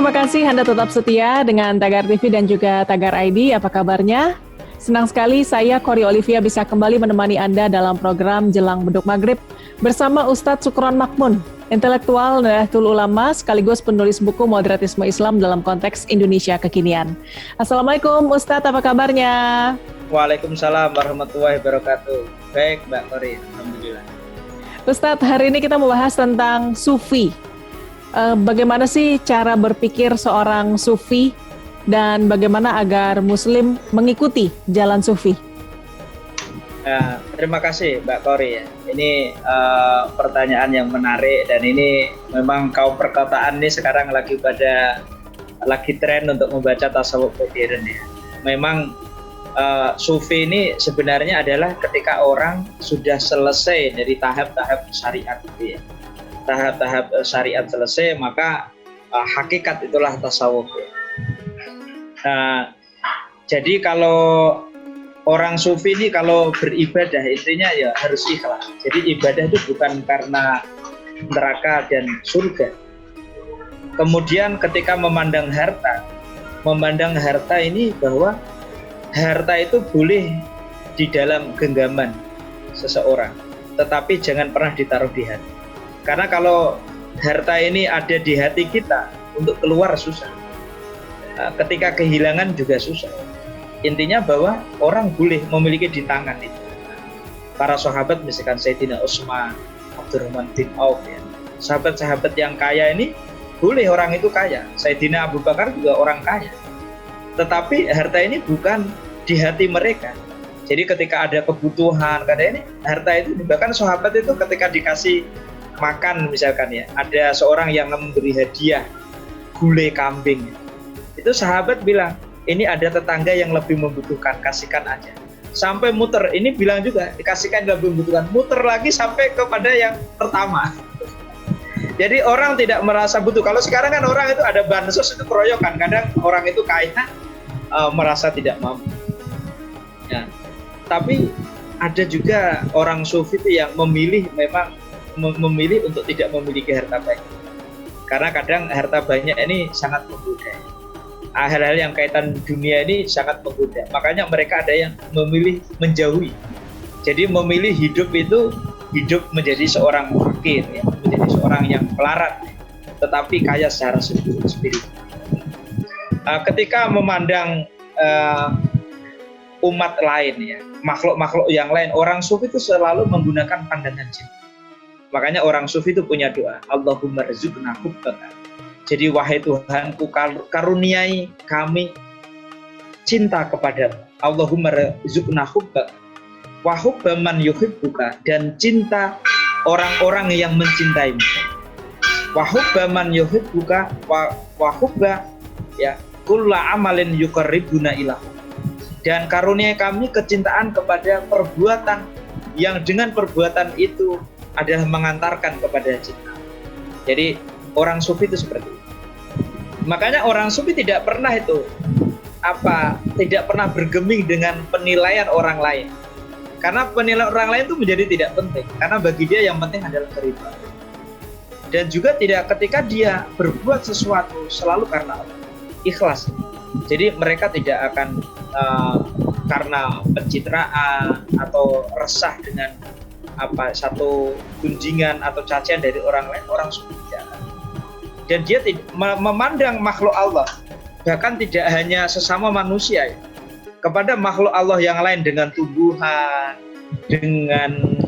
terima kasih Anda tetap setia dengan Tagar TV dan juga Tagar ID. Apa kabarnya? Senang sekali saya Kori Olivia bisa kembali menemani Anda dalam program Jelang Beduk Maghrib bersama Ustadz Sukron Makmun, intelektual Nahdlatul Ulama sekaligus penulis buku Moderatisme Islam dalam Konteks Indonesia Kekinian. Assalamualaikum Ustadz, apa kabarnya? Waalaikumsalam warahmatullahi wabarakatuh. Baik Mbak Kori, alhamdulillah. Ustadz, hari ini kita membahas tentang Sufi. Bagaimana sih cara berpikir seorang Sufi dan bagaimana agar Muslim mengikuti jalan Sufi? Terima kasih Mbak Kori ya. Ini pertanyaan yang menarik dan ini memang kaum perkotaan ini sekarang lagi tren untuk membaca tasawuf modern ya. Memang Sufi ini sebenarnya adalah ketika orang sudah selesai dari tahap-tahap syariat itu ya. Tahap-tahap syariat selesai, maka hakikat itulah tasawuf ya. Jadi kalau orang Sufi ini kalau beribadah intinya ya harus ikhlas. Jadi ibadah itu bukan karena neraka dan surga. Kemudian ketika memandang harta ini bahwa harta itu boleh di dalam genggaman seseorang, tetapi jangan pernah ditaruh di hati. Karena kalau harta ini ada di hati kita, untuk keluar susah. Ketika kehilangan juga susah. Intinya bahwa orang boleh memiliki di tangan itu. Para sahabat misalkan Sayyidina Utsman, Abdurrahman bin Auf ya. Sahabat-sahabat yang kaya ini boleh orang itu kaya. Sayyidina Abu Bakar juga orang kaya. Tetapi harta ini bukan di hati mereka. Jadi ketika ada kebutuhan, karena ini harta itu bahkan sahabat itu ketika dikasih makan misalkan ya, ada seorang yang memberi hadiah gulai kambing. Itu sahabat bilang, ini ada tetangga yang lebih membutuhkan, kasihkan aja. Sampai muter, ini bilang juga, dikasihkan yang lebih membutuhkan, muter lagi sampai kepada yang pertama. Jadi orang tidak merasa butuh. Kalau sekarang kan orang itu ada bansos itu keroyokan, kadang orang itu kaya merasa tidak mampu. Ya. Tapi ada juga orang Sufi itu yang memilih untuk tidak memiliki harta banyak. Karena kadang harta banyak ini sangat menggoda. Hal-hal yang kaitan dunia ini sangat menggoda. Makanya mereka ada yang memilih menjauhi. Jadi memilih hidup menjadi seorang fakir, ya, menjadi seorang yang melarat, tetapi kaya secara spiritual. Ketika memandang umat lain, ya, makhluk-makhluk yang lain, orang Sufi itu selalu menggunakan pandangan cinta. Makanya orang Sufi itu punya doa, Allahumma rzuqna hubbaka. Jadi wahai Tuhanku, karuniai kami cinta kepadamu. Allahumma rzuqna hubbaka wa hubba man yuhibbuka, dan cinta orang-orang yang mencintaimu. Wa hubba man yuhibbuka wa hubba ya kulla amalin yuqarribuna ilahu. Dan karuniai kami kecintaan kepada perbuatan yang dengan perbuatan itu adalah mengantarkan kepada cinta. Jadi orang Sufi itu seperti itu. Makanya orang Sufi tidak pernah bergeming dengan penilaian orang lain. Karena penilaian orang lain itu menjadi tidak penting. Karena bagi dia yang penting adalah keridhaan. Dan juga tidak ketika dia berbuat sesuatu selalu karena Allah. Ikhlas. Jadi mereka tidak akan karena pencitraan atau resah dengan satu gunjingan atau cacian dari orang lain, orang Sufi tidak. Dan dia memandang makhluk Allah, bahkan tidak hanya sesama manusia ya, kepada makhluk Allah yang lain dengan tumbuhan, dengan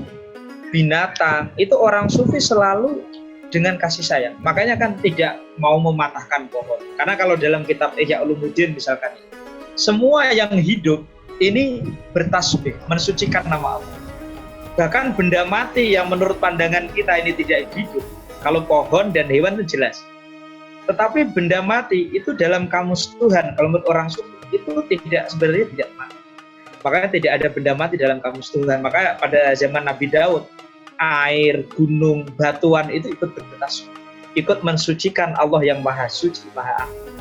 binatang, itu orang Sufi selalu dengan kasih sayang. Makanya kan tidak mau mematahkan pohon. Karena kalau dalam kitab Ihya Ulumuddin misalkan, semua yang hidup ini bertasbih, mensucikan nama Allah. Bahkan benda mati yang menurut pandangan kita ini tidak hidup, kalau pohon dan hewan itu jelas. Tetapi benda mati itu dalam kamus Tuhan, kalau menurut orang Sufi itu sebenarnya tidak mati. Makanya tidak ada benda mati dalam kamus Tuhan. Maka pada zaman Nabi Daud, air, gunung, batuan itu ikut bertasbih, ikut mensucikan Allah yang Maha Suci, Maha Agung.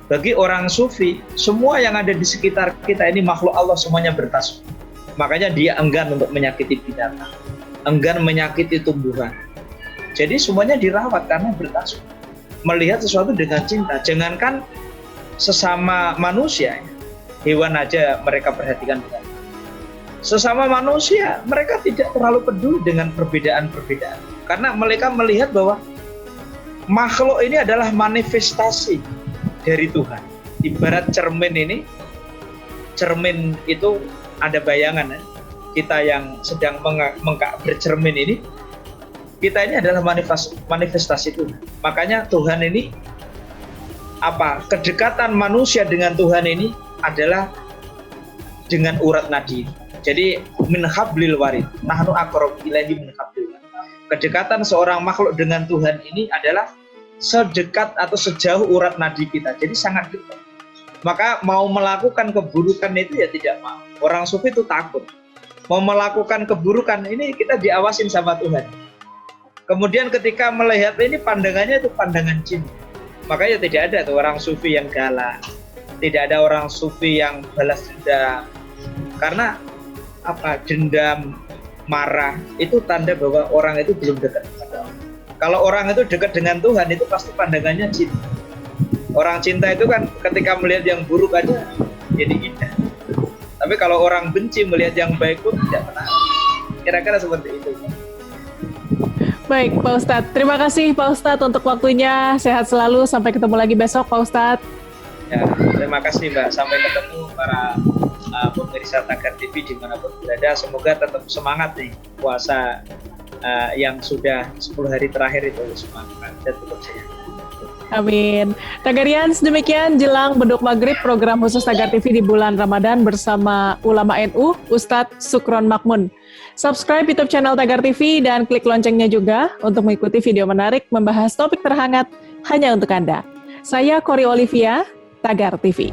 Bagi orang Sufi, semua yang ada di sekitar kita ini makhluk Allah semuanya bertasbih. Makanya dia enggan untuk menyakiti binatang, enggan menyakiti tumbuhan. Jadi semuanya dirawat karena bertasbih. melihat sesuatu dengan cinta. Jangankan sesama manusia, hewan aja mereka perhatikan dengan. Sesama manusia mereka tidak terlalu peduli dengan perbedaan-perbedaan, karena mereka melihat bahwa makhluk ini adalah manifestasi dari Tuhan. Ibarat cermin ini, cermin itu ada bayangan ya. Kita yang sedang bercermin ini, kita ini adalah manifestasi Tuhan. Makanya Tuhan ini kedekatan manusia dengan Tuhan ini adalah dengan urat nadi. Jadi min hablil warid, nahnu aqrabu ilaihi min hablil warid. Kedekatan seorang makhluk dengan Tuhan ini adalah sedekat atau sejauh urat nadi kita. Jadi sangat dekat. Maka mau melakukan keburukan itu ya tidak mau. Orang sufi itu takut. Mau melakukan keburukan ini kita diawasin sama Tuhan. Kemudian ketika melihat ini pandangannya itu pandangan cinta. Makanya tidak ada tuh orang sufi yang galak. Tidak ada orang sufi yang balas dendam. Karena dendam, marah itu tanda bahwa orang itu belum dekat kepada Allah. Kalau orang itu dekat dengan Tuhan itu pasti pandangannya cinta. Orang cinta itu kan ketika melihat yang buruk aja jadi indah. Tapi kalau orang benci melihat yang baik pun tidak pernah. Kira-kira seperti itu. Baik, Pak Ustadz. Terima kasih Pak Ustadz untuk waktunya. Sehat selalu. Sampai ketemu lagi besok, Pak Ustadz. Ya, terima kasih Mbak. Sampai ketemu para pemirsa Tagar TV dimanapun berada. Semoga tetap semangat nih puasa yang sudah 10 hari terakhir itu, semangat dan tetap sehat. Amin. Tagarians, demikian jelang beduk maghrib program khusus Tagar TV di bulan Ramadan bersama ulama NU, Ustadz Sukron Makmun. Subscribe YouTube channel Tagar TV dan klik loncengnya juga untuk mengikuti video menarik membahas topik terhangat hanya untuk Anda. Saya Kori Olivia, Tagar TV.